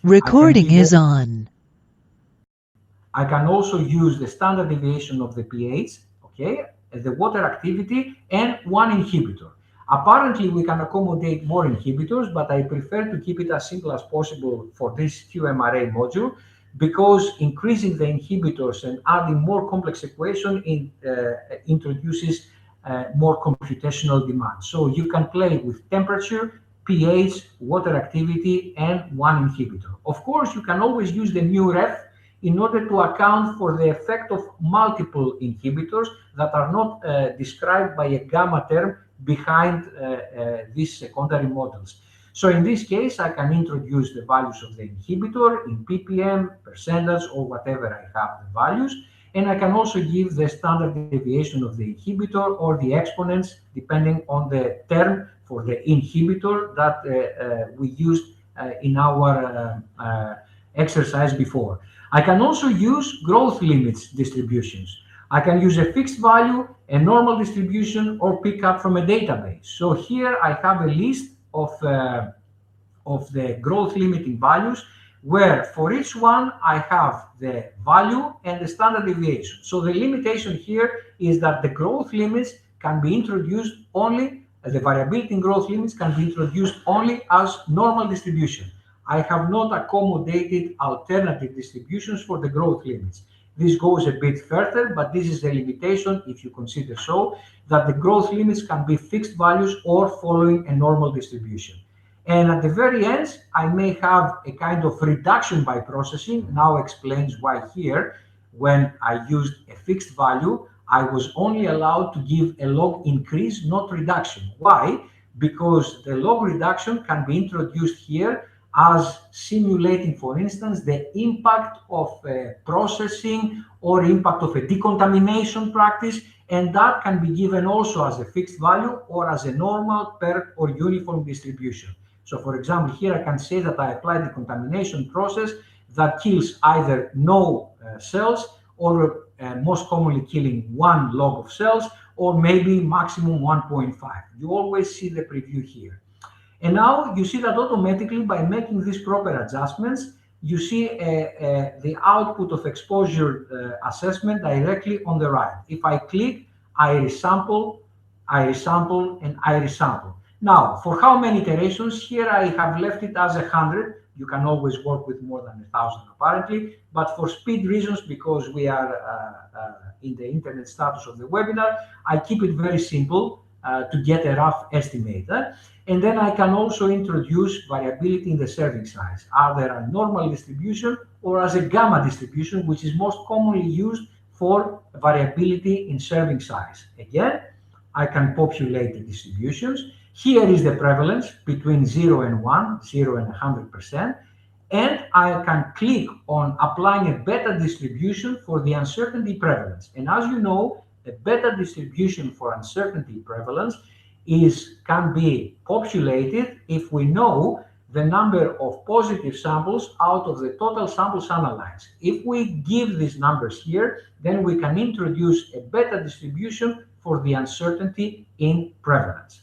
Recording is on. I can also use the standard deviation of the pH, okay, the water activity, and one inhibitor. Apparently, we can accommodate more inhibitors, but I prefer to keep it as simple as possible for this QMRA module, because increasing the inhibitors and adding more complex equation introduces more computational demand. So you can play with temperature, pH, water activity, and one inhibitor. Of course, you can always use the mu ref in order to account for the effect of multiple inhibitors that are not described by a gamma term behind these secondary models. So in this case, I can introduce the values of the inhibitor in ppm, percentage, or whatever I have the values. And I can also give the standard deviation of the inhibitor or the exponents, depending on the term for the inhibitor that we used in our exercise before. I can also use growth limits distributions. I can use a fixed value, a normal distribution, or pick up from a database. So here I have a list of the growth limiting values, where for each one I have the value and the standard deviation. So the limitation here is that the growth limits can be introduced only, the variability in growth limits can be introduced only as normal distribution. I have not accommodated alternative distributions for the growth limits. This goes a bit further, but this is the limitation, if you consider so, that the growth limits can be fixed values or following a normal distribution. And at the very end, I may have a kind of reduction by processing. Now explains why here, when I used a fixed value, I was only allowed to give a log increase, not reduction. Why? Because the log reduction can be introduced here as simulating, for instance, the impact of processing or impact of a decontamination practice, and that can be given also as a fixed value or as a normal, per, or uniform distribution. So for example, here I can say that I apply the contamination process that kills either no cells, or most commonly killing one log of cells, or maybe maximum 1.5. You always see the preview here. And now you see that automatically, by making these proper adjustments, you see the output of exposure assessment directly on the right. If I click, I resample, and I resample. Now, for how many iterations? Here I have left it as 100. You can always work with more than 1,000 apparently, but for speed reasons, because we are in the internet status of the webinar, I keep it very simple to get a rough estimate. And then I can also introduce variability in the serving size, either a normal distribution or as a gamma distribution, which is most commonly used for variability in serving size. Again, I can populate the distributions. Here is the prevalence between 0 and 1, 0 and 100%. And I can click on applying a beta distribution for the uncertainty prevalence. And as you know, a beta distribution for uncertainty prevalence can be populated if we know the number of positive samples out of the total samples analyzed. If we give these numbers here, then we can introduce a beta distribution for the uncertainty in prevalence.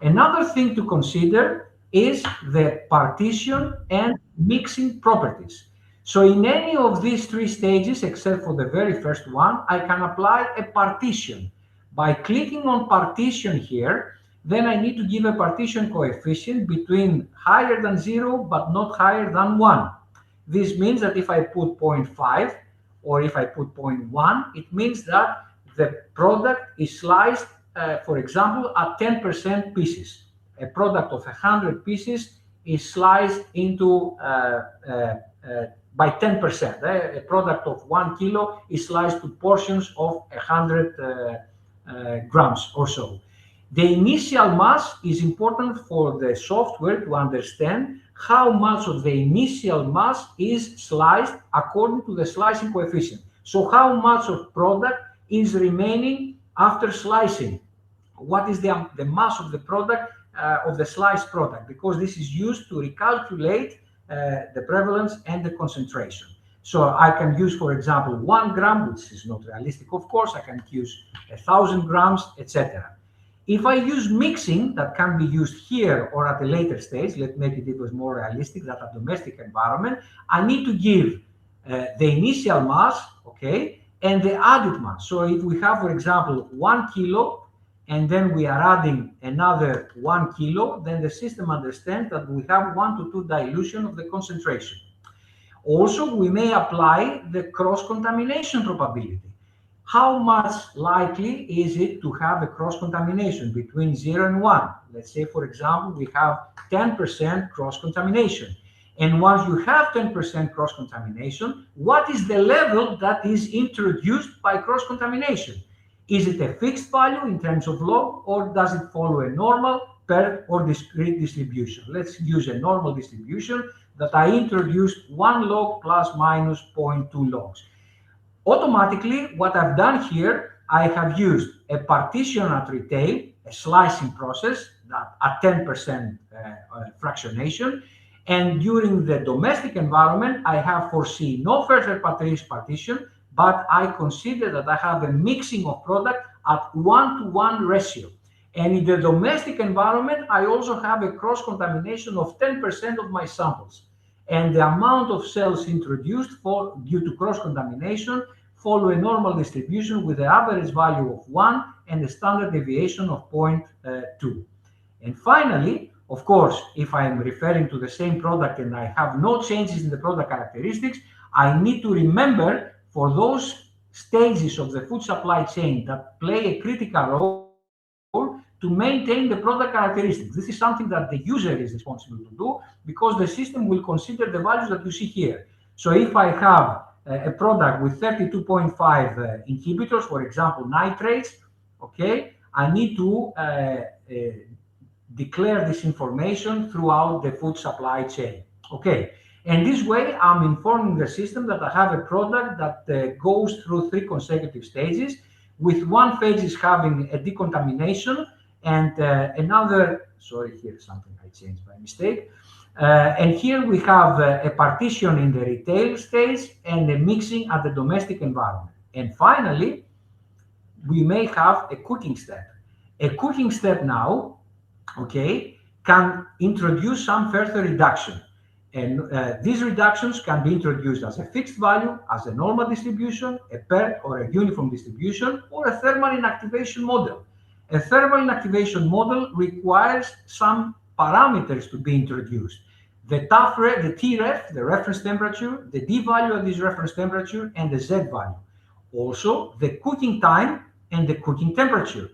Another thing to consider is the partition and mixing properties. So in any of these three stages, except for the very first one, I can apply a partition. By clicking on partition here, then I need to give a partition coefficient between higher than 0, but not higher than 1. This means that if I put 0.5 or if I put 0.1, it means that the product is sliced, for example, at 10% pieces. A product of 100 pieces is sliced into by 10%. A product of 1 kilo is sliced to portions of 100 grams or so. The initial mass is important for the software to understand how much of the initial mass is sliced according to the slicing coefficient. So how much of product is remaining after slicing? What is the mass of the product, of the sliced product? Because this is used to recalculate the prevalence and the concentration. So I can use, for example, 1 gram, which is not realistic, of course. I can use 1,000 grams, etc. If I use mixing, that can be used here or at a later stage, let's make it even more realistic, that a domestic environment, I need to give the initial mass, okay, and the added mass. So if we have, for example, 1 kilo, and then we are adding another 1 kilo, then the system understands that we have 1 to 2 dilution of the concentration. Also, we may apply the cross-contamination probability. How much likely is it to have a cross-contamination between 0 and 1? Let's say, for example, we have 10% cross-contamination. And once you have 10% cross-contamination, what is the level that is introduced by cross-contamination? Is it a fixed value in terms of log, or does it follow a normal, per, or discrete distribution? Let's use a normal distribution that I introduced 1 log plus minus 0.2 logs. Automatically, what I've done here, I have used a partition at retail, a slicing process that at 10% fractionation. And during the domestic environment, I have foreseen no further partition, but I consider that I have a mixing of product at 1-to-1 ratio. And in the domestic environment, I also have a cross-contamination of 10% of my samples. And the amount of cells introduced due to cross-contamination follow a normal distribution with the average value of 1 and a standard deviation of 0.2. And finally, of course, if I'm referring to the same product and I have no changes in the product characteristics, I need to remember for those stages of the food supply chain that play a critical role to maintain the product characteristics. This is something that the user is responsible to do, because the system will consider the values that you see here. So if I have a product with 32.5 inhibitors, for example, nitrates, okay, I need to declare this information throughout the food supply chain. Okay, and this way I'm informing the system that I have a product that goes through 3 consecutive stages, with one phase is having a decontamination, and another, sorry, here's something I changed by mistake. And here we have a partition in the retail stage and a mixing at the domestic environment. And finally, we may have a cooking step. A cooking step now, okay, can introduce some further reduction. And these reductions can be introduced as a fixed value, as a normal distribution, a paired or a uniform distribution, or a thermal inactivation model. A thermal inactivation model requires some parameters to be introduced. The Tref, the reference temperature, the D value of this reference temperature, and the Z value. Also, the cooking time and the cooking temperature.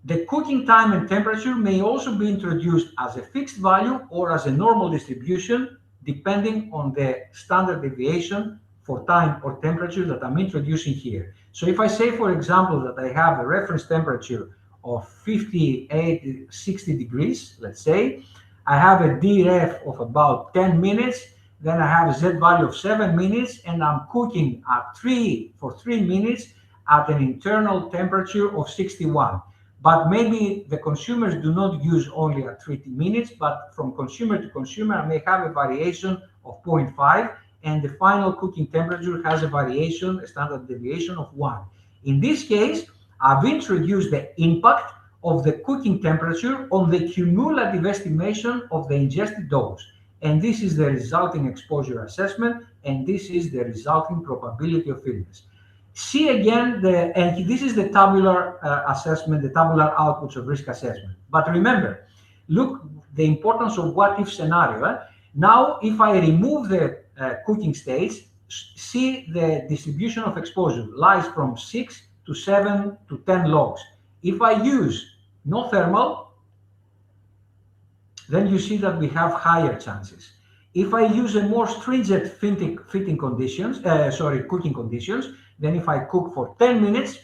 The cooking time and temperature may also be introduced as a fixed value or as a normal distribution, depending on the standard deviation for time or temperature that I'm introducing here. So if I say, for example, that I have a reference temperature of 58, 60 degrees, let's say, I have a DREF of about 10 minutes, then I have a Z value of 7 minutes, and I'm cooking for 3 minutes at an internal temperature of 61. But maybe the consumers do not use only at 30 minutes, but from consumer to consumer, I may have a variation of 0.5, and the final cooking temperature has a variation, a standard deviation of 1. In this case, I've introduced the impact of the cooking temperature on the cumulative estimation of the ingested dose. And this is the resulting exposure assessment, and this is the resulting probability of illness. See again, and this is the tabular assessment, the tabular outputs of risk assessment. But remember, look the importance of what-if scenario. Now, if I remove the cooking stage, see the distribution of exposure lies from 6 to 7 to 10 logs. If I use no thermal, then you see that we have higher chances. If I use a more stringent cooking conditions, then if I cook for 10 minutes,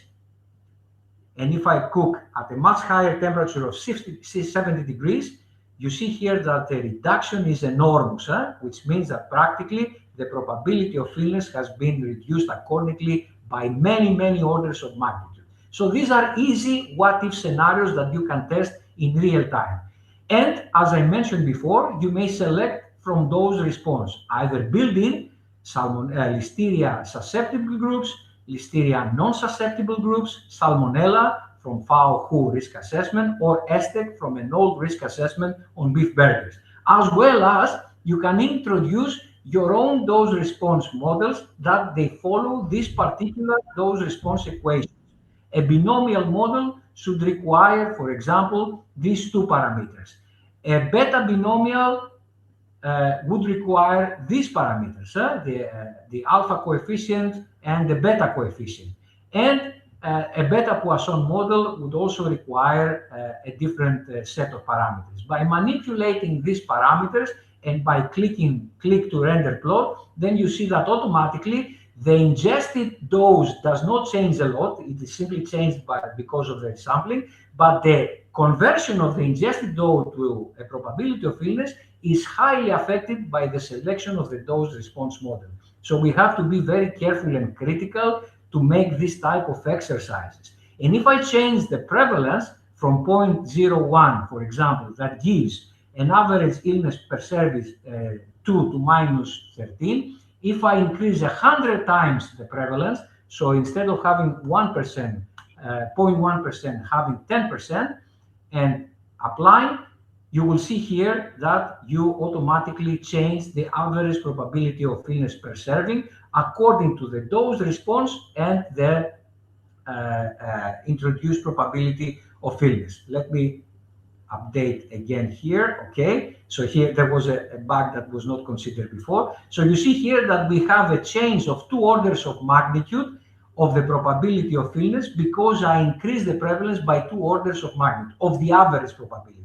and if I cook at a much higher temperature of 70 degrees, you see here that the reduction is enormous, which means that practically the probability of illness has been reduced accordingly by many, many orders of magnitude. So these are easy what-if scenarios that you can test in real time. And as I mentioned before, you may select from those response, either built-in, Listeria susceptible groups, Listeria non-susceptible groups, Salmonella from FAO risk assessment, or ESTEC from an old risk assessment on beef burgers. As well as you can introduce your own dose response models that they follow this particular dose response equation. A binomial model should require, for example, these two parameters. A beta binomial would require these parameters, the alpha coefficient and the beta coefficient. And a beta Poisson model would also require a different set of parameters. By manipulating these parameters and by clicking click to render plot, then you see that automatically the ingested dose does not change a lot. It is simply changed because of the sampling, but the conversion of the ingested dose to a probability of illness is highly affected by the selection of the dose response model. So we have to be very careful and critical to make this type of exercises. And if I change the prevalence from 0.01, for example, that gives an average illness per service 2 to minus 13, if I increase 100 times the prevalence, so instead of having 1%, 0.1%, having 10%, and applying, you will see here that you automatically change the average probability of illness per serving according to the dose response and the introduced probability of illness. Let me update again here. Okay, so here there was a bug that was not considered before. So you see here that we have a change of 2 orders of magnitude of the probability of illness because I increased the prevalence by 2 orders of magnitude of the average probability.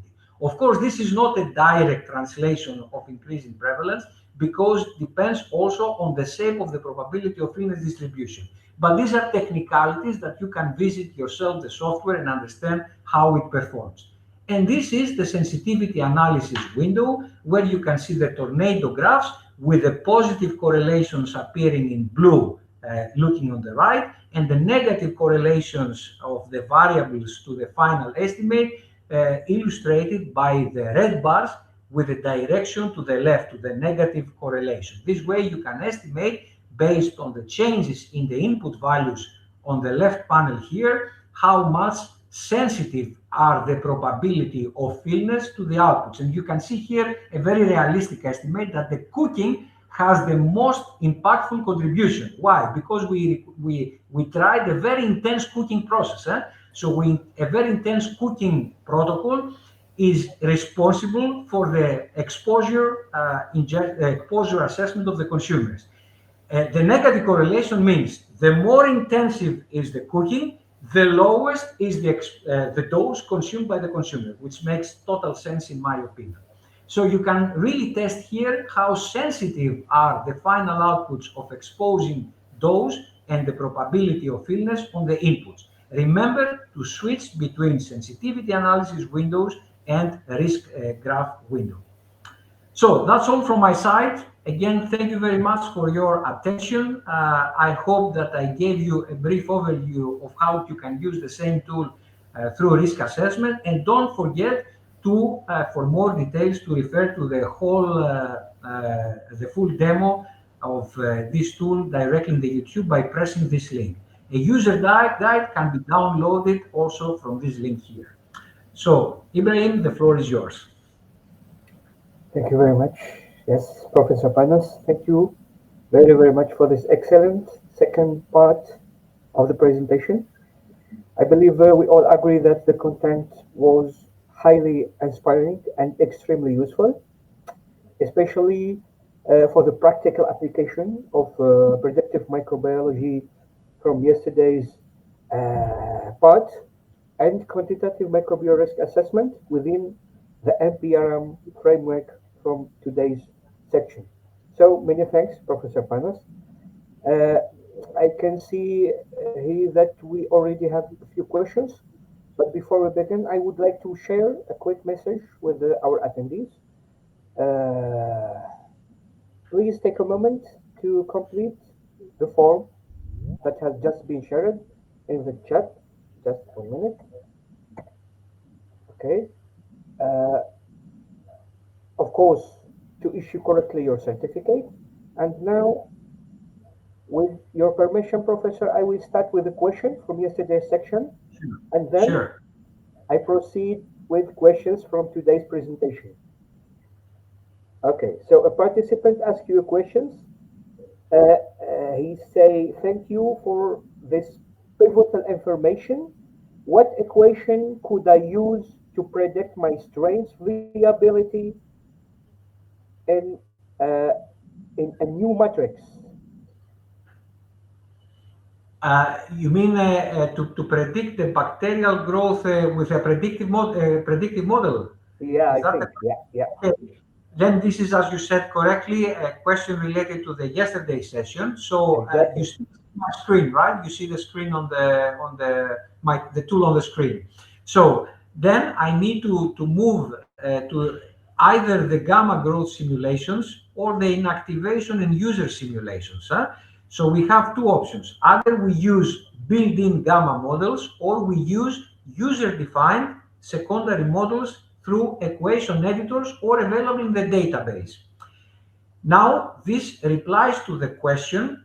Of course, this is not a direct translation of increasing prevalence because it depends also on the shape of the probability of illness distribution. But these are technicalities that you can visit yourself the software and understand how it performs. And this is the sensitivity analysis window where you can see the tornado graphs with the positive correlations appearing in blue, looking on the right, and the negative correlations of the variables to the final estimate illustrated by the red bars with the direction to the left, to the negative correlation. This way you can estimate based on the changes in the input values on the left panel here, how much sensitive are the probability of illness to the outputs. And you can see here a very realistic estimate that the cooking has the most impactful contribution. Why? Because we tried a very intense cooking process. So a very intense cooking protocol is responsible for the exposure assessment of the consumers. The negative correlation means the more intensive is the cooking, the lowest is the dose consumed by the consumer, which makes total sense in my opinion. So you can really test here how sensitive are the final outputs of exposing dose and the probability of illness on the inputs. Remember to switch between sensitivity analysis windows and risk graph window. So that's all from my side. Again, thank you very much for your attention. I hope that I gave you a brief overview of how you can use the same tool through risk assessment. And don't forget to, for more details, to refer to the whole, the full demo of this tool directly in the YouTube by pressing this link. A user guide can be downloaded also from this link here. So, Ibrahim, the floor is yours. Thank you very much. Yes, Professor Panos, thank you very, very much for this excellent second part of the presentation. I believe we all agree that the content was highly inspiring and extremely useful, especially for the practical application of predictive microbiology from yesterday's part and quantitative microbial risk assessment within the NPRM framework from today's section. So many thanks, Professor Panos. I can see here that we already have a few questions, but before we begin, I would like to share a quick message with our attendees. Please take a moment to complete the form that has just been shared in the chat. Just 1 minute. Okay. Of course, to issue correctly your certificate. And now, with your permission, Professor, I will start with a question from yesterday's section. and then Sure. I proceed with questions from today's presentation. Okay, so a participant asks you questions. He say, thank you for this pivotal information. What equation could I use to predict my strain's variability in, uh, in a new matrix? You mean to predict the bacterial growth with a predictive model? Yeah, Is I that think, yeah, yeah. okay? Then this is, as you said correctly, a question related to the yesterday session. So you Exactly. see my screen, right? You see the screen on the tool on the screen. So then I need to move to either the gamma growth simulations or the inactivation and user simulations. So we have two options. Either we use built-in gamma models or we use user-defined secondary models through equation editors or available in the database. Now, this replies to the question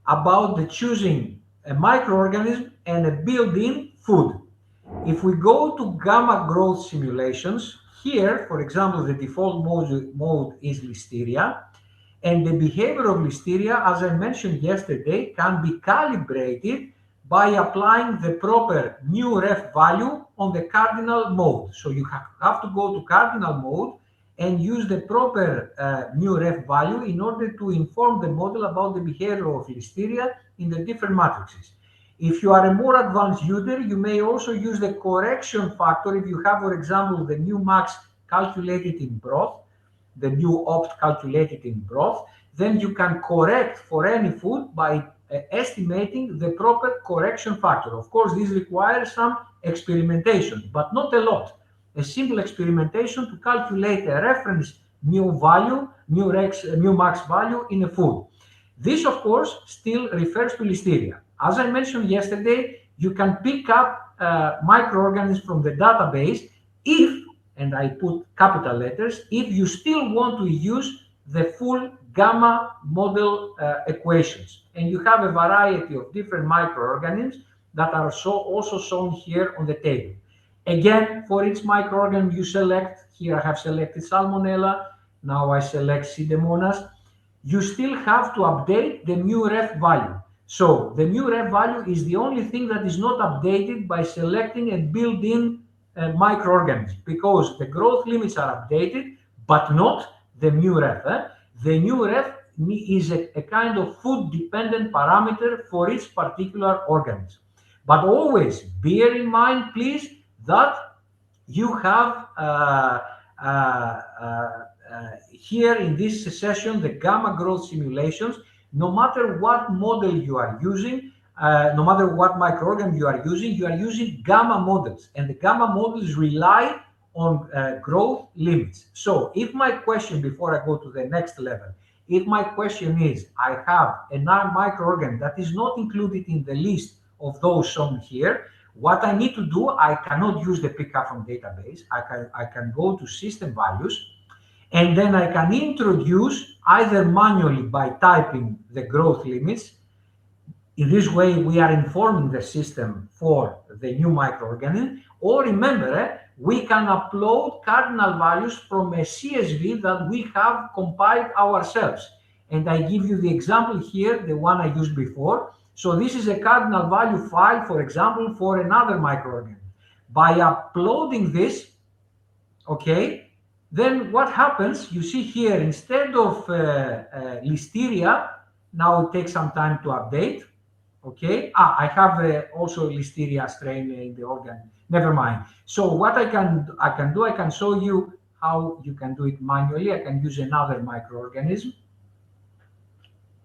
about the choosing a microorganism and a built-in food. If we go to gamma growth simulations, here, for example, the default mode is Listeria, and the behavior of Listeria, as I mentioned yesterday, can be calibrated by applying the proper new ref value on the cardinal mode. So you have to go to cardinal mode and use the proper new ref value in order to inform the model about the behavior of Listeria in the different matrices. If you are a more advanced user, you may also use the correction factor. If you have, for example, the new max calculated in broth, the new opt calculated in broth, then you can correct for any food by estimating the proper correction factor. Of course, this requires some experimentation, but not a lot. A simple experimentation to calculate a reference mu value, mu max value in a food. This, of course, still refers to Listeria. As I mentioned yesterday, you can pick up microorganisms from the database if, and I put capital letters, if you still want to use the full gamma model equations. And you have a variety of different microorganisms that are also shown here on the table. Again, for each microorganism you select, here I have selected Salmonella, now I select Pseudomonas, you still have to update the mu ref value. So the mu ref value is the only thing that is not updated by selecting a built-in microorganism, because the growth limits are updated, but not the mu ref. The mu ref is a kind of food-dependent parameter for each particular organism. But always bear in mind, please, that you have here in this session the gamma growth simulations. No matter what model you are using, no matter what microorganism you are using gamma models, and the gamma models rely on growth limits. So if my question, before I go to the next level, if my question is, I have a microorganism that is not included in the list of those shown here, what I need to do, I cannot use the pickup from database. I can go to system values, and then I can introduce either manually by typing the growth limits. In this way, we are informing the system for the new microorganism. Or remember, we can upload cardinal values from a CSV that we have compiled ourselves. And I give you the example here, the one I used before. So this is a cardinal value file, for example, for another microorganism. By uploading this, okay, then what happens, you see here, instead of Listeria, now it takes some time to update. Okay, I have also Listeria strain in the organ. Never mind. So what I can do, I can show you how you can do it manually. I can use another microorganism.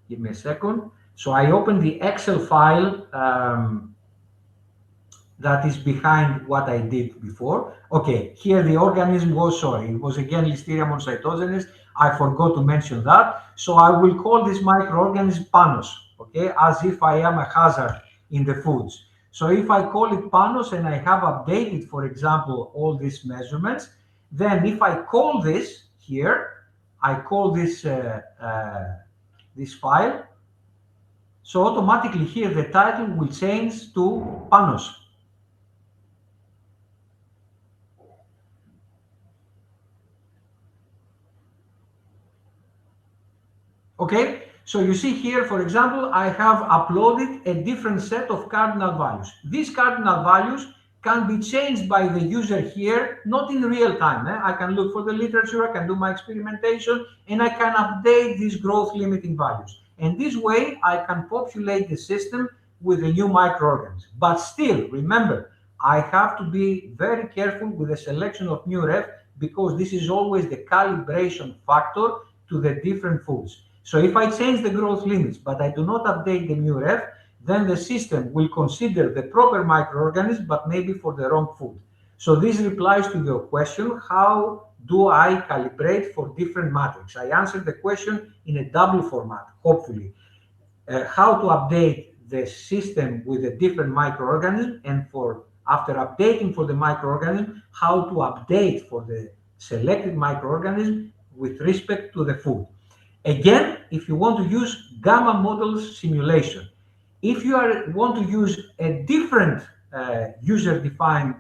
Give me a second. So I open the Excel file that is behind what I did before. Okay, here the organism was, sorry, it was again Listeria monocytogenes. I forgot to mention that. So I will call this microorganism Panos, okay, as if I am a hazard in the foods. So if I call it Panos and I have updated, for example, all these measurements, then if I call this here, I call this this file, so automatically here the title will change to Panos. Okay, so you see here, for example, I have uploaded a different set of cardinal values. These cardinal values can be changed by the user here, not in real time. I can look for the literature, I can do my experimentation, and I can update these growth limiting values. And this way, I can populate the system with a new microorganism. But still, remember, I have to be very careful with the selection of new ref because this is always the calibration factor to the different foods. So if I change the growth limits, but I do not update the new ref, then the system will consider the proper microorganism, but maybe for the wrong food. So this replies to your question, how do I calibrate for different matrix? I answered the question in a double format, hopefully. How to update the system with a different microorganism, and for after updating for the microorganism, how to update for the selected microorganism with respect to the food. Again, if you want to use gamma models simulation, if you want to use a different user-defined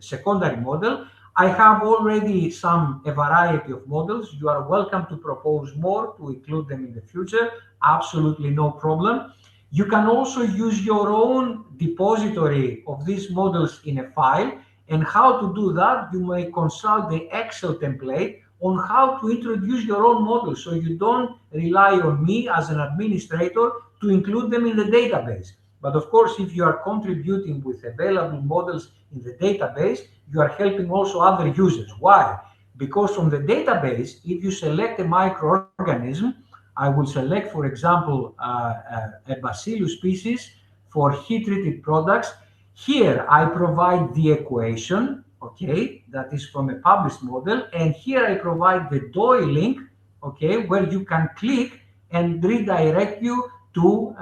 secondary model, I have already a variety of models. You are welcome to propose more to include them in the future. Absolutely no problem. You can also use your own depository of these models in a file. And how to do that, you may consult the Excel template on how to introduce your own models, so you don't rely on me as an administrator to include them in the database. But of course, if you are contributing with available models in the database, you are helping also other users. Why? Because from the database, if you select a microorganism, I will select, for example, a Bacillus species for heat-treated products. Here, I provide the equation, okay, that is from a published model, and here I provide the DOI link, okay, where you can click and redirect you to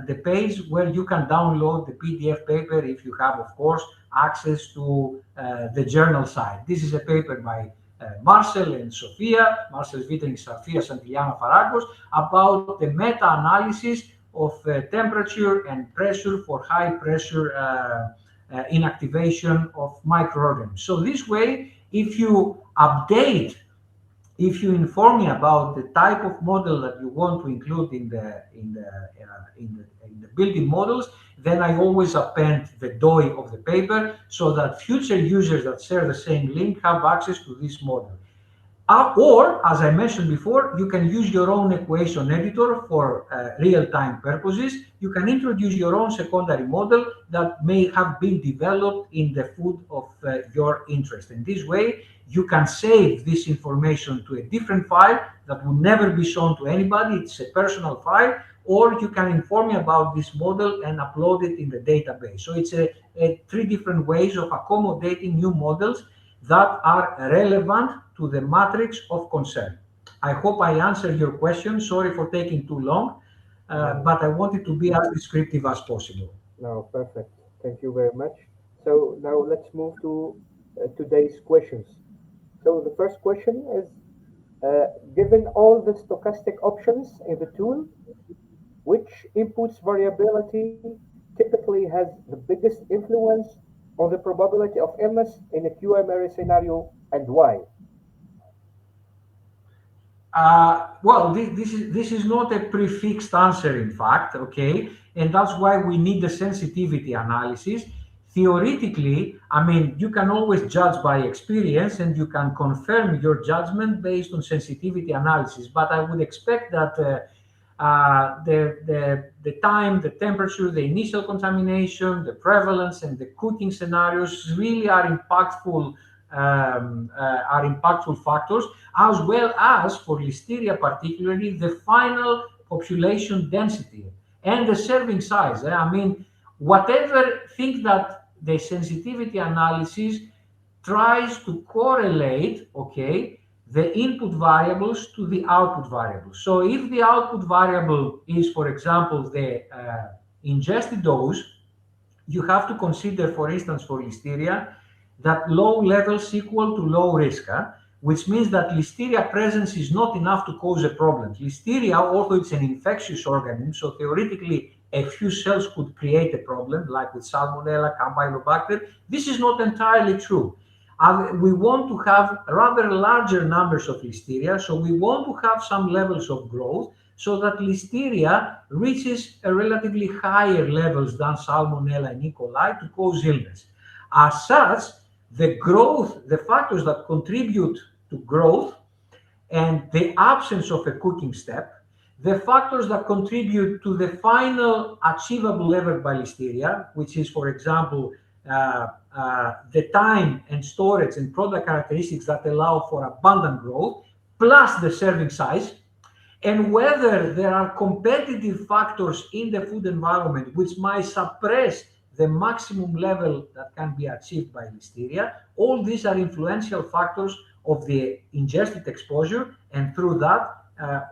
the page where you can download the PDF paper if you have, of course, access to the journal site. This is a paper by Marcel and Sofia, Marcel Wittering, Sofia Santillana Faragos, about the meta-analysis of temperature and pressure for high pressure inactivation of microorganisms. So this way, if you inform me about the type of model that you want to include in the building models, then I always append the DOI of the paper so that future users that share the same link have access to this model. Or, as I mentioned before, you can use your own equation editor for real-time purposes. You can introduce your own secondary model that may have been developed in the food of your interest. In this way, you can save this information to a different file that will never be shown to anybody. It's a personal file, or you can inform me about this model and upload it in the database. So it's three different ways of accommodating new models that are relevant to the matrix of concern. I hope I answered your question. Sorry for taking too long, but I wanted to be as descriptive as possible. No, perfect. Thank you very much. So now let's move to today's questions. So the first question is, given all the stochastic options in the tool, which inputs variability typically has the biggest influence on the probability of illness in a QMRA scenario, and why? Well, this is not a prefixed answer, in fact, okay, and that's why we need the sensitivity analysis. Theoretically, I mean, you can always judge by experience, and you can confirm your judgment based on sensitivity analysis. But I would expect that the time, the temperature, the initial contamination, the prevalence, and the cooking scenarios really are impactful factors, as well as for Listeria particularly, the final population density and the serving size. I mean, whatever, think that the sensitivity analysis tries to correlate, okay, the input variables to the output variables. So if the output variable is, for example, the ingested dose, you have to consider, for instance, for Listeria, that low levels equal to low risk, which means that Listeria presence is not enough to cause a problem. Listeria, although it's an infectious organism, so theoretically a few cells could create a problem, like with Salmonella, Campylobacter. This is not entirely true. We want to have rather larger numbers of Listeria, so we want to have some levels of growth so that Listeria reaches a relatively higher levels than Salmonella and E. coli to cause illness. As such, the factors that contribute to growth and the absence of a cooking step, the factors that contribute to the final achievable level by Listeria, which is, for example, the time and storage and product characteristics that allow for abundant growth, plus the serving size, and whether there are competitive factors in the food environment which might suppress the maximum level that can be achieved by Listeria. All these are influential factors of the ingested exposure, and through that,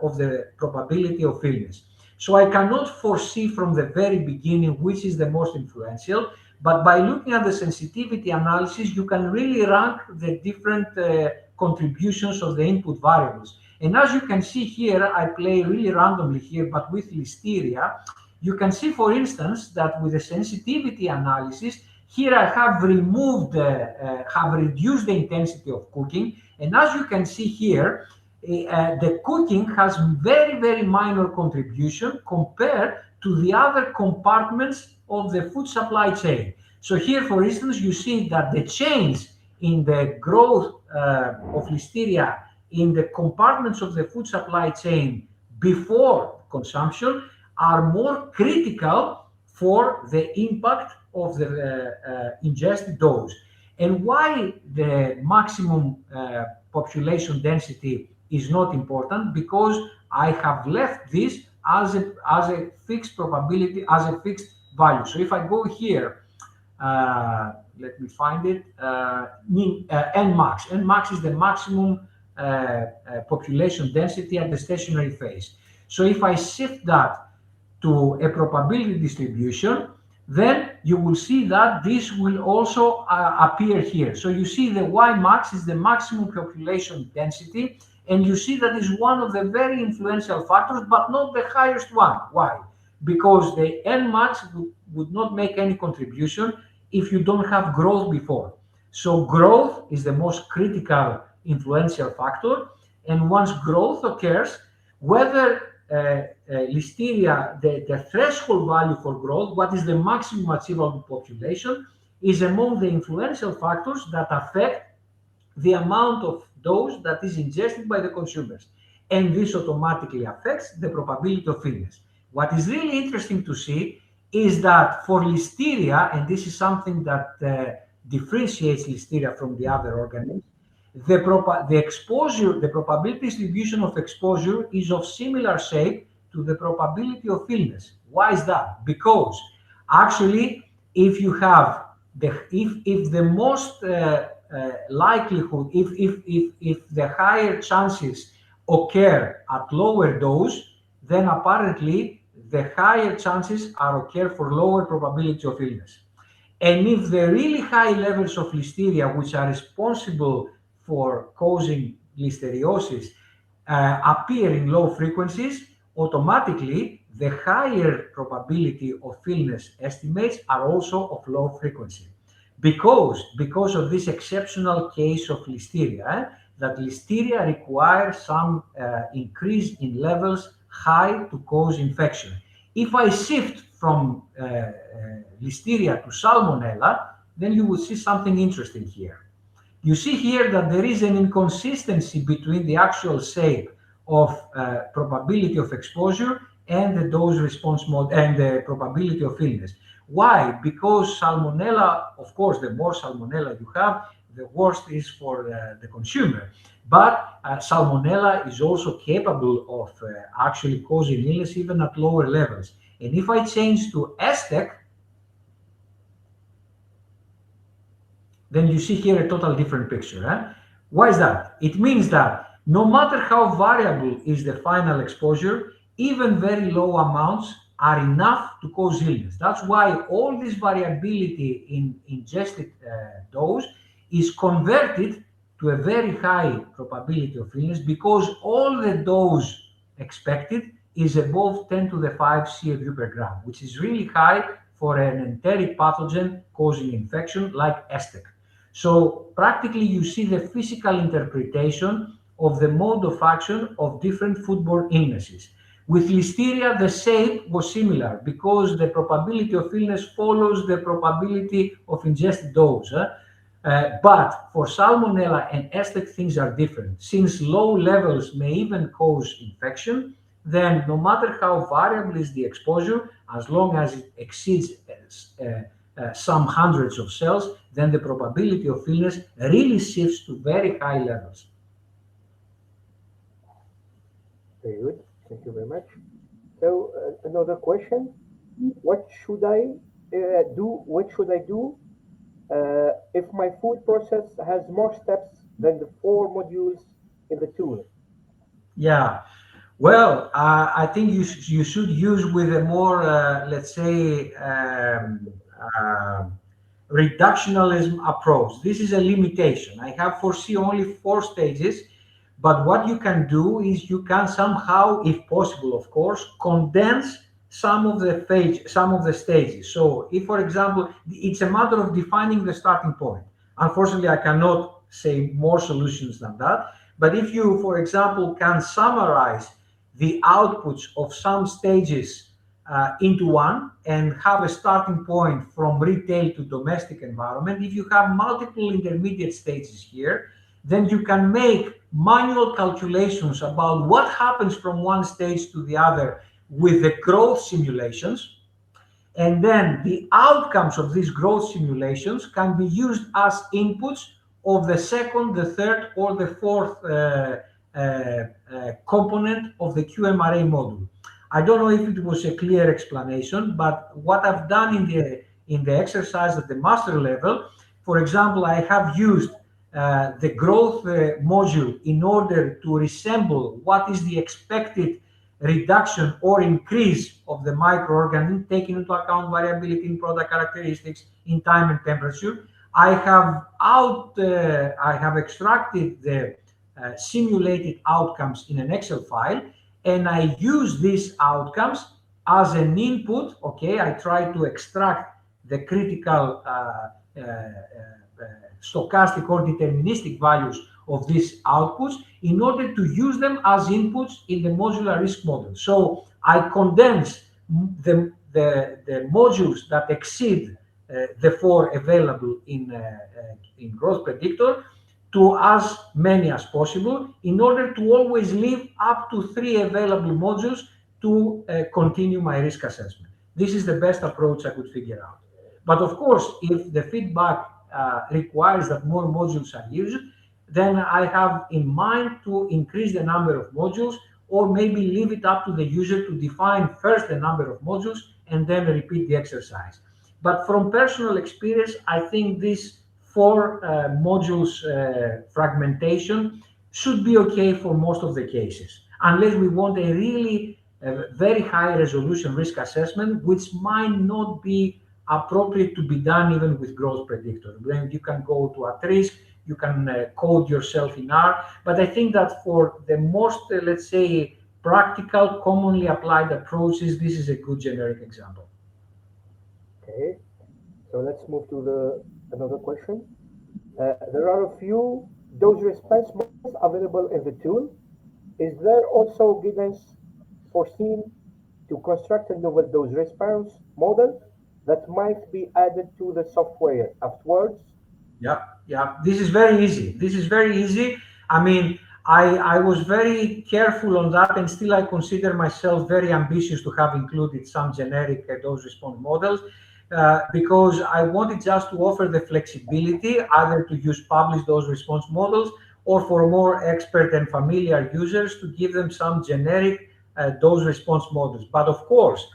of the probability of illness. So I cannot foresee from the very beginning which is the most influential, but by looking at the sensitivity analysis, you can really rank the different contributions of the input variables. And as you can see here, I play really randomly here, but with Listeria, you can see, for instance, that with the sensitivity analysis, here I have reduced the intensity of cooking. And as you can see here, the cooking has very, very minor contribution compared to the other compartments of the food supply chain. So here, for instance, you see that the change in the growth of Listeria in the compartments of the food supply chain before consumption are more critical for the impact of the ingested dose. And why the maximum population density is not important? Because I have left this as a fixed probability, as a fixed value. So if I go here, let me find it, Nmax. Nmax is the maximum population density at the stationary phase. So if I shift that to a probability distribution, then you will see that this will also appear here. So you see the Ymax is the maximum population density, and you see that is one of the very influential factors, but not the highest one. Why? Because the Nmax would not make any contribution if you don't have growth before. So growth is the most critical influential factor, and once growth occurs, whether Listeria, the threshold value for growth, what is the maximum achievable population, is among the influential factors that affect the amount of dose that is ingested by the consumers. And this automatically affects the probability of illness. What is really interesting to see is that for Listeria, and this is something that differentiates Listeria from the other organisms, the exposure, the probability distribution of exposure is of similar shape to the probability of illness. Why is that? Because actually, if you have if the most likelihood, if the higher chances occur at lower dose, then apparently the higher chances are occur for lower probability of illness. And if the really high levels of Listeria, which are responsible for causing listeriosis, appear in low frequencies, automatically the higher probability of illness estimates are also of low frequency. Because of this exceptional case of Listeria, that Listeria requires some increase in levels high to cause infection. If I shift from Listeria to Salmonella, then you will see something interesting here. You see here that there is an inconsistency between the actual shape of probability of exposure and the dose response mode and the probability of illness. Why? Because Salmonella, of course, the more Salmonella you have, the worse it is for the consumer. But Salmonella is also capable of actually causing illness even at lower levels. And if I change to ESTEC, then you see here a total different picture. Why is that? It means that no matter how variable is the final exposure, even very low amounts are enough to cause illness. That's why all this variability in ingested dose is converted to a very high probability of illness, because all the dose expected is above 10 to the 5 CFU per gram, which is really high for an enteric pathogen causing infection like ESTEC. So practically you see the physical interpretation of the mode of action of different foodborne illnesses. With Listeria, the shape was similar because the probability of illness follows the probability of ingested dose. But for Salmonella and Estek, things are different. Since low levels may even cause infection, then no matter how variable is the exposure, as long as it exceeds some hundreds of cells, then the probability of illness really shifts to very high levels. Very good. Thank you very much. So another question: What should I do? What should I do if my food process has more steps than the 4 modules in the tool? Yeah. Well, I think you should use with a more, let's say, reductionism approach. This is a limitation. I have foresee only 4 stages, but what you can do is you can somehow, if possible, of course, condense some of the stages. So, if, for example, it's a matter of defining the starting point. Unfortunately, I cannot say more solutions than that. But if you, for example, can summarize the outputs of some stages into one and have a starting point from retail to domestic environment, if you have multiple intermediate stages here, then you can make manual calculations about what happens from one stage to the other with the growth simulations. And then the outcomes of these growth simulations can be used as inputs of the second, the third, or the fourth component of the QMRA module. I don't know if it was a clear explanation, but what I've done in the exercise at the master level, for example, I have used the growth module in order to resemble what is the expected reduction or increase of the microorganism, taking into account variability in product characteristics, in time and temperature. I have extracted the simulated outcomes in an Excel file, and I use these outcomes as an input. Okay, I try to extract the critical stochastic or deterministic values of these outputs in order to use them as inputs in the modular risk model. So I condense the modules that exceed the 4 available in growth predictor to as many as possible in order to always leave up to 3 available modules to continue my risk assessment. This is the best approach I could figure out. But of course, if the feedback requires that more modules are used, then I have in mind to increase the number of modules, or maybe leave it up to the user to define first the number of modules and then repeat the exercise. But from personal experience, I think this 4 modules fragmentation should be okay for most of the cases, unless we want a really very high resolution risk assessment, which might not be appropriate to be done even with growth predictor. Then you can go to at risk, you can code yourself in R, but I think that for the most, let's say, practical, commonly applied approaches, this is a good generic example. Okay, so let's move to another question. There are a few dose response models available in the tool. Is there also guidance foreseen to construct a novel dose response model that might be added to the software afterwards? Yeah. This is very easy. I mean, I was very careful on that, and still I consider myself very ambitious to have included some generic dose response models. Because I wanted just to offer the flexibility either to use published dose response models or for more expert and familiar users to give them some generic dose response models. But of course,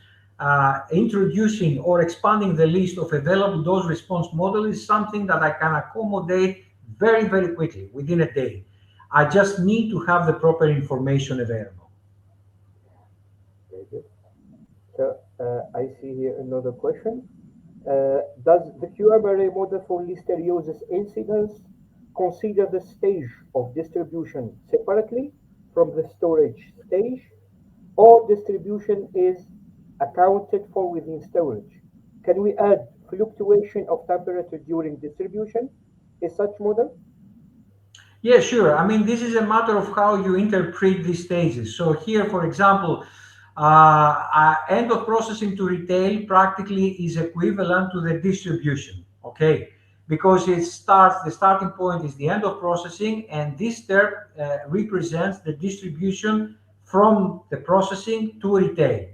introducing or expanding the list of available dose response models is something that I can accommodate very, very quickly, within a day. I just need to have the proper information available. Very good. So I see here another question. Does the QMRA model for Listeriosis incidence consider the stage of distribution separately from the storage stage, or distribution is accounted for within storage? Can we add fluctuation of temperature during distribution in such model? Yeah, sure. I mean, this is a matter of how you interpret these stages. So here, for example, End of processing to retail practically is equivalent to the distribution, okay? Because the starting point is the end of processing, and this term represents the distribution from the processing to retail.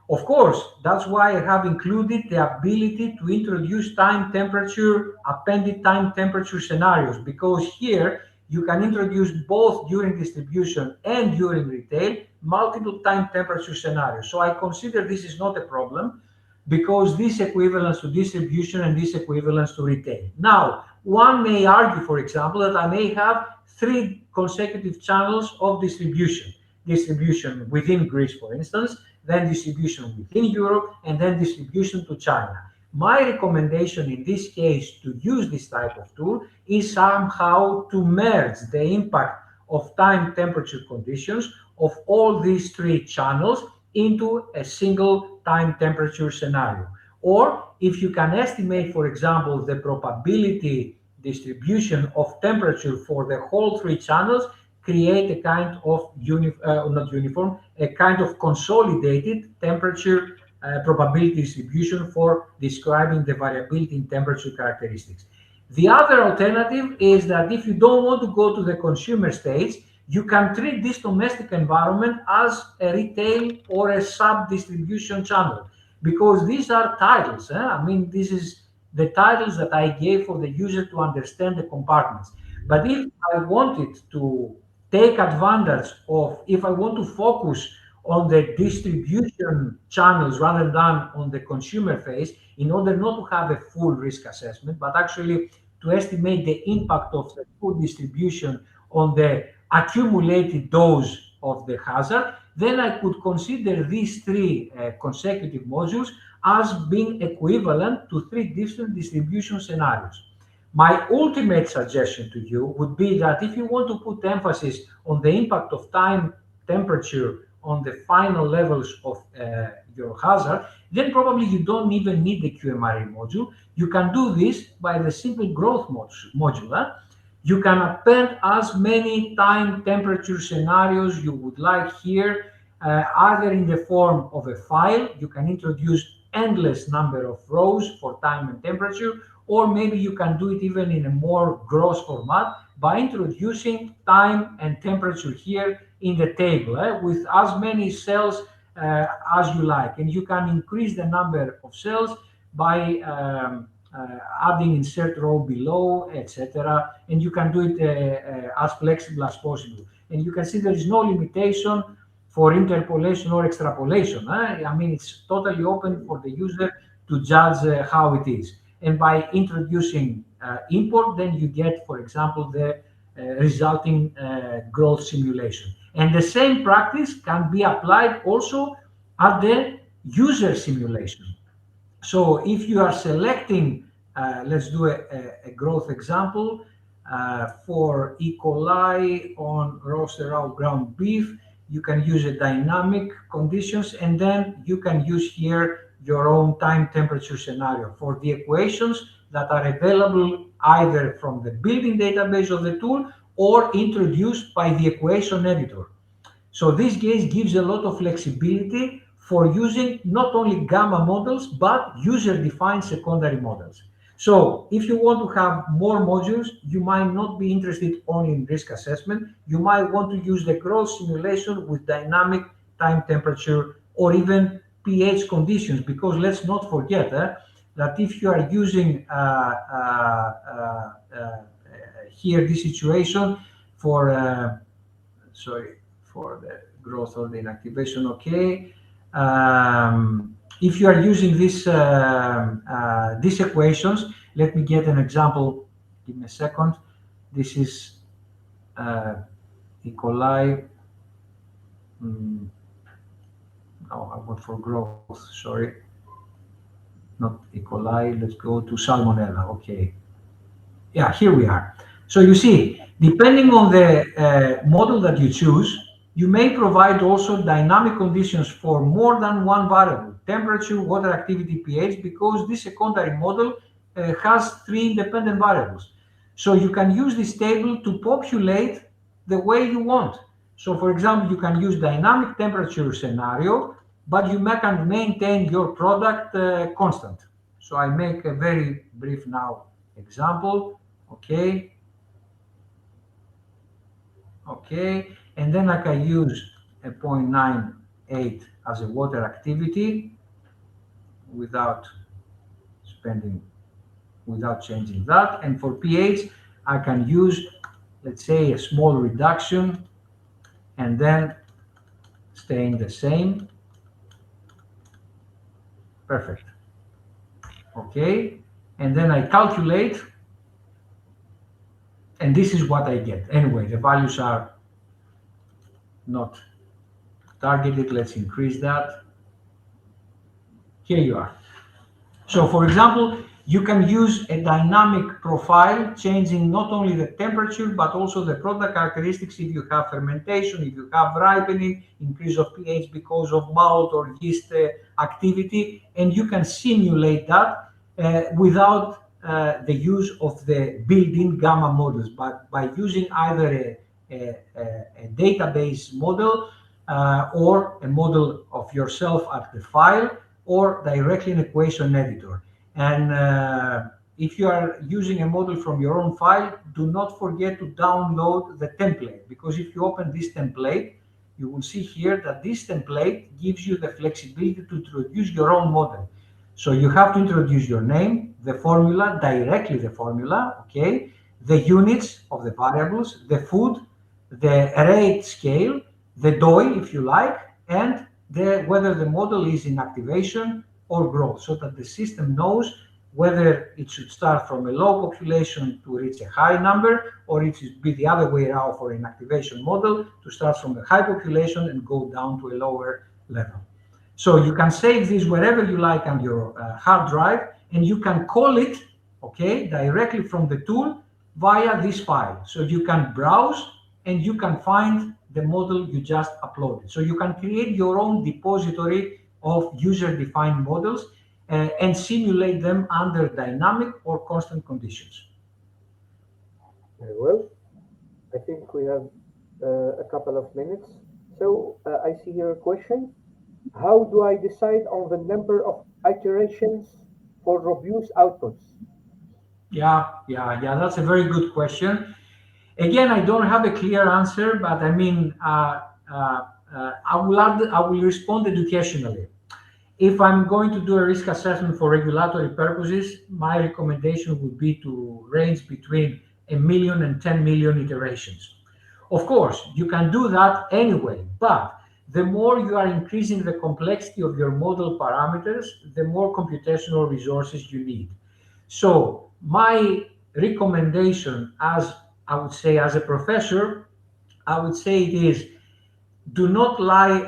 Of course, that's why I have included the ability to introduce appended time temperature scenarios, because here you can introduce both during distribution and during retail multiple time temperature scenarios. So I consider this is not a problem, because this equivalence to distribution and this equivalence to retail. Now, one may argue, for example, that I may have 3 consecutive channels of distribution within Greece, for instance, then distribution within Europe, and then distribution to China. My recommendation in this case to use this type of tool is somehow to merge the impact of time temperature conditions of all these 3 channels into a single time temperature scenario. Or if you can estimate, for example, the probability distribution of temperature for the whole 3 channels, create a kind of a kind of consolidated temperature probability distribution for describing the variability in temperature characteristics. The other alternative is that if you don't want to go to the consumer stage, you can treat this domestic environment as a retail or a sub-distribution channel, because these are titles. I mean, this is the titles that I gave for the user to understand the compartments. But if I wanted to take advantage of, if I want to focus on the distribution channels rather than on the consumer phase, in order not to have a full risk assessment, but actually to estimate the impact of the food distribution on the accumulated dose of the hazard, then I could consider these 3 consecutive modules as being equivalent to 3 different distribution scenarios. My ultimate suggestion to you would be that if you want to put emphasis on the impact of time temperature on the final levels of your hazard, then probably you don't even need the QMRE module. You can do this by the simple growth module. You can append as many time temperature scenarios you would like here, either in the form of a file. You can introduce endless number of rows for time and temperature, or maybe you can do it even in a more gross format by introducing time and temperature here in the table with as many cells as you like. And you can increase the number of cells by adding insert row below, etc. And you can do it as flexible as possible. And you can see there is no limitation for interpolation or extrapolation. I mean, it's totally open for the user to judge how it is. And by introducing import, then you get, for example, the resulting growth simulation. And the same practice can be applied also at the user simulation. So if you are selecting, let's do a growth example for E. coli on roasted raw ground beef, you can use a dynamic conditions, and then you can use here your own time temperature scenario for the equations that are available either from the built-in database of the tool or introduced by the equation editor. So this case gives a lot of flexibility for using not only gamma models, but user-defined secondary models. So if you want to have more modules, you might not be interested only in risk assessment. You might want to use the growth simulation with dynamic time temperature or even pH conditions, because let's not forget that if you are using here this situation for, for the growth or the inactivation, okay. If you are using this, these equations, let me get an example, give me a second. This is E. coli. No, I went for growth, sorry. Not E. coli, let's go to Salmonella, okay. Yeah, here we are. So you see, depending on the model that you choose, you may provide also dynamic conditions for more than one variable, temperature, water activity, pH, because this secondary model has 3 independent variables. So you can use this table to populate the way you want. So for example, you can use dynamic temperature scenario but you can maintain your product constant. So I make a very brief now example. Okay, and then I can use a 0.98 as a water activity without changing that. And for pH, I can use, let's say, a small reduction and then staying the same. Perfect. Okay, and then I calculate, and this is what I get. Anyway, the values are not targeted. Let's increase that. Here you are. So for example, you can use a dynamic profile, changing not only the temperature, but also the product characteristics. If you have fermentation, if you have ripening, increase of pH because of malt or yeast activity, and you can simulate that without the use of the built-in gamma models, but by using either a database model or a model of yourself at the file, or directly an equation editor. And if you are using a model from your own file, do not forget to download the template, because if you open this template, you will see here that this template gives you the flexibility to introduce your own model. So you have to introduce your name, the formula, directly the formula, okay, the units of the variables, the food, the rate scale, the DOI, if you like, and whether the model is in activation or growth, so that the system knows whether it should start from a low population to reach a high number, or it should be the other way around for an activation model to start from a high population and go down to a lower level. So you can save this wherever you like on your hard drive, and you can call it, okay, directly from the tool via this file. So you can browse and you can find the model you just uploaded. So you can create your own depository of user-defined models and simulate them under dynamic or constant conditions. Very well. I think we have a couple of minutes. So I see here a question. How do I decide on the number of iterations for robust outputs? Yeah, that's a very good question. Again, I don't have a clear answer, but I mean, I will respond educationally. If I'm going to do a risk assessment for regulatory purposes, my recommendation would be to range between 1 million and 10 million iterations. Of course, you can do that anyway, but the more you are increasing the complexity of your model parameters, the more computational resources you need. So my recommendation, as I would say, as a professor, I would say it is, do not rely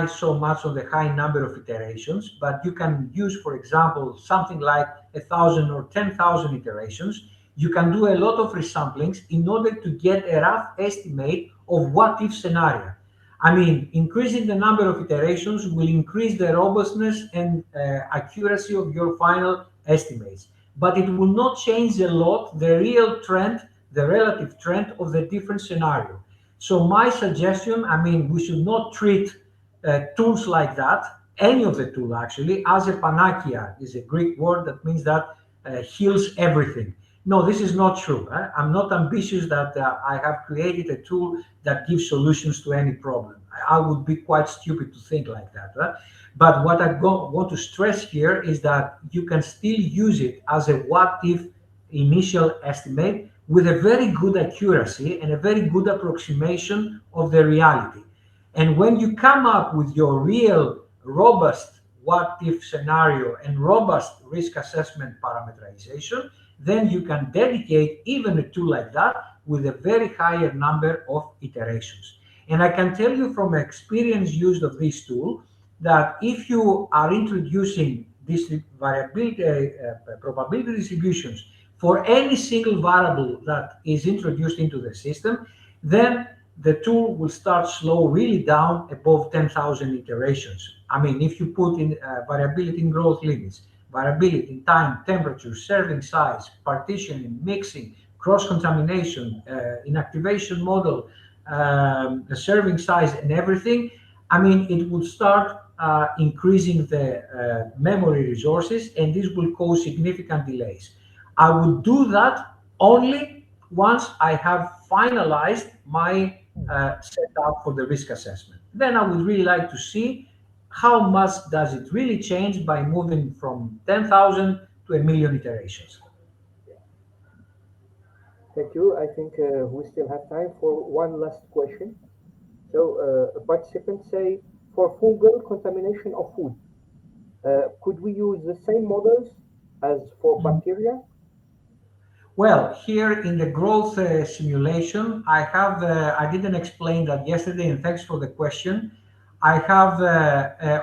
so much on the high number of iterations, but you can use, for example, something like 1,000 or 10,000 iterations. You can do a lot of resamplings in order to get a rough estimate of what if scenario. I mean, increasing the number of iterations will increase the robustness and accuracy of your final estimates, but it will not change a lot the real trend, the relative trend of the different scenario. So my suggestion, I mean, we should not treat tools like that, any of the tool actually, as a panacea, is a Greek word that means that heals everything. No, this is not true. I'm not ambitious that I have created a tool that gives solutions to any problem. I would be quite stupid to think like that. But what I want to stress here is that you can still use it as a what-if initial estimate with a very good accuracy and a very good approximation of the reality. And when you come up with your real robust what-if scenario and robust risk assessment parameterization, then you can dedicate even a tool like that with a very higher number of iterations. And I can tell you from experience used of this tool that if you are introducing this variability, probability distributions for any single variable that is introduced into the system, then the tool will start slow really down above 10,000 iterations. I mean, if you put in variability in growth limits, variability in time, temperature, serving size, partitioning, mixing, cross-contamination, inactivation model, the serving size and everything, I mean, it would start increasing the memory resources, and this will cause significant delays. I would do that only once I have finalized my setup for the risk assessment. Then I would really like to see how much does it really change by moving from 10,000 to a million iterations. Thank you. I think we still have time for one last question. So, participants say for fungal contamination of food, could we use the same models as for bacteria? Well, here in the growth simulation, I didn't explain that yesterday, and thanks for the question. I have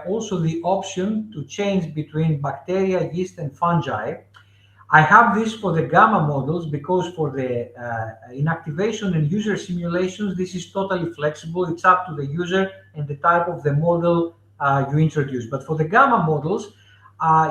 also the option to change between bacteria, yeast, and fungi. I have this for the gamma models because for the inactivation and user simulations, this is totally flexible. It's up to the user and the type of the model you introduce. But for the gamma models,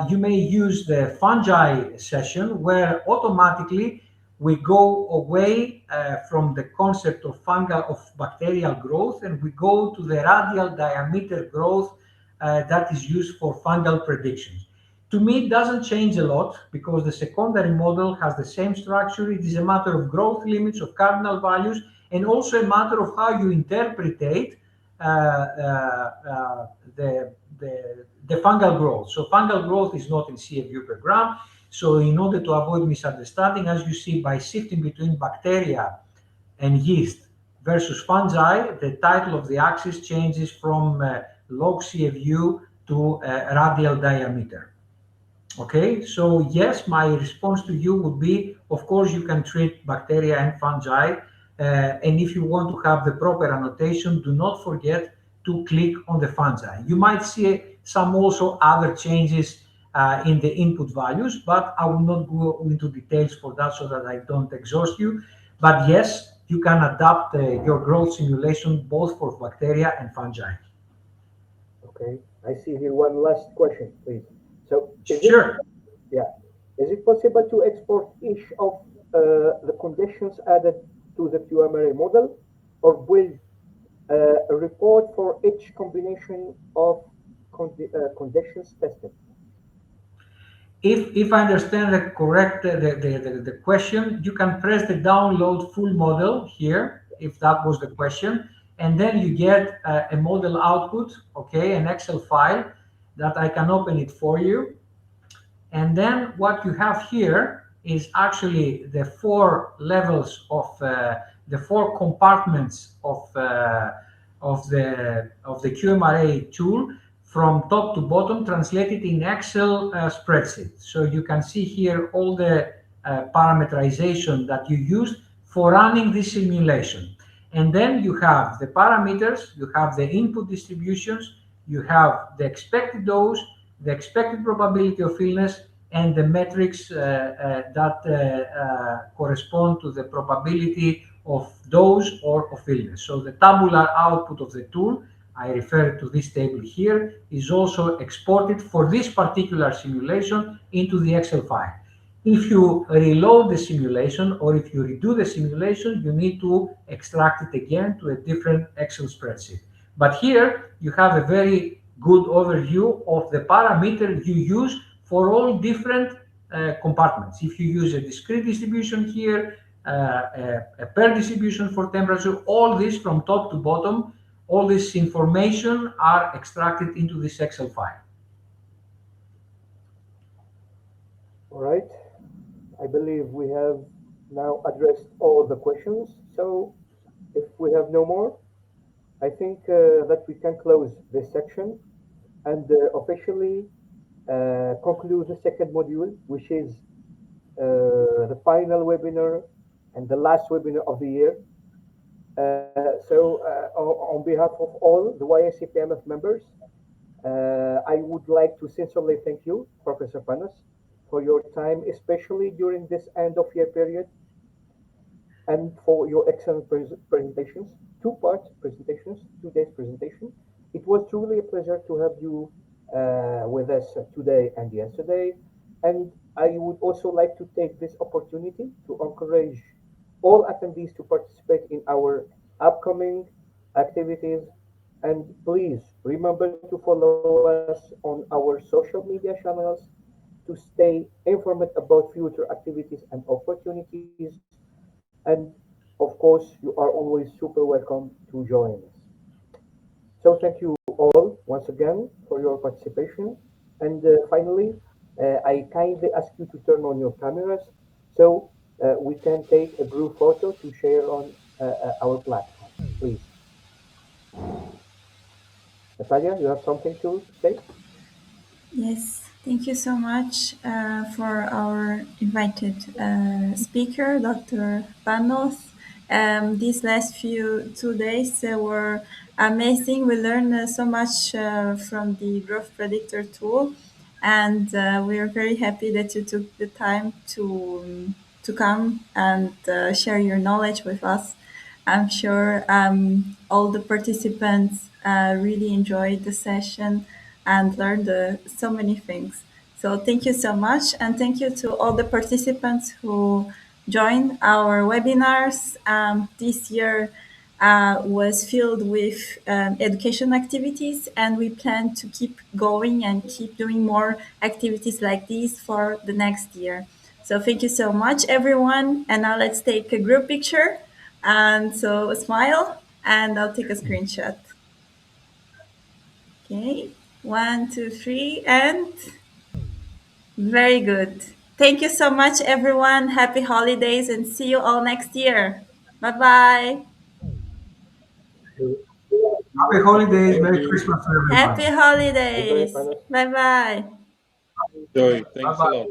you may use the fungi session where automatically we go away from the concept of fungal of bacterial growth, and we go to the radial diameter growth that is used for fungal predictions. To me, it doesn't change a lot because the secondary model has the same structure. It is a matter of growth limits, of cardinal values, and also a matter of how you interpretate the fungal growth. So fungal growth is not in CFU per gram. So in order to avoid misunderstanding, as you see, by shifting between bacteria and yeast versus fungi, the title of the axis changes from log CFU to radial diameter. Okay, so yes, my response to you would be, of course, you can treat bacteria and fungi. And if you want to have the proper annotation, do not forget to click on the fungi. You might see some also other changes in the input values, but I will not go into details for that so that I don't exhaust you. But yes, you can adapt your growth simulation both for bacteria and fungi. Okay, I see here one last question, please. So, Sure. yeah, is it possible to export each of the conditions added to the QMRA model, or will a report for each combination of conditions tested? If I understand the correct the question, you can press the download full model here, if that was the question, and then you get a model output, okay, an Excel file that I can open it for you. And then what you have here is actually the four levels of the four compartments of the QMRA tool from top to bottom, translated in Excel spreadsheet. So you can see here all the parameterization that you used for running this simulation. And then you have the parameters, you have the input distributions, you have the expected dose, the expected probability of illness, and the metrics that correspond to the probability of dose or of illness. So the tabular output of the tool, I refer to this table here, is also exported for this particular simulation into the Excel file. If you reload the simulation or if you redo the simulation, you need to extract it again to a different Excel spreadsheet. But here you have a very good overview of the parameter you use for all different compartments. If you use a discrete distribution here, a pair distribution for temperature, all this from top to bottom, all this information are extracted into this Excel file. All right. I believe we have now addressed all the questions. So, if we have no more, I think that we can close this section and officially conclude the second module, which is the final webinar and the last webinar of the year. On behalf of all the yICPMF members, I would like to sincerely thank you, Professor Panos, for your time, especially during this end of year period, and for your excellent presentations, two-part presentations, 2 days presentation. It was truly a pleasure to have you with us today and yesterday. And I would also like to take this opportunity to encourage all attendees to participate in our upcoming activities And please remember to follow us on our social media channels to stay informed about future activities and opportunities. And of course, you are always super welcome to join us. So thank you all once again for your participation. And finally, I kindly ask you to turn on your cameras so we can take a group photo to share on our platform. Please. Natalia, you have something to say? Yes, thank you so much for our invited speaker, Dr. Panos. These last few 2 days were amazing. We learned so much from the growth predictor tool, and we are very happy that you took the time to come and share your knowledge with us. I'm sure all the participants really enjoyed the session and learned so many things. So thank you so much, and thank you to all the participants who joined our webinars. This year was filled with education activities, and we plan to keep going and keep doing more activities like these for the next year. So thank you so much, everyone. And now let's take a group picture. And so smile, and I'll take a screenshot. Okay, 1, 2, 3, and very good. Thank you so much, everyone. Happy holidays, and see you all next year. Bye bye. Happy holidays, Thank Merry you. Christmas to Happy everybody. Goodbye, holidays. Panos. Bye bye. Joy, Bye thanks a bye. lot.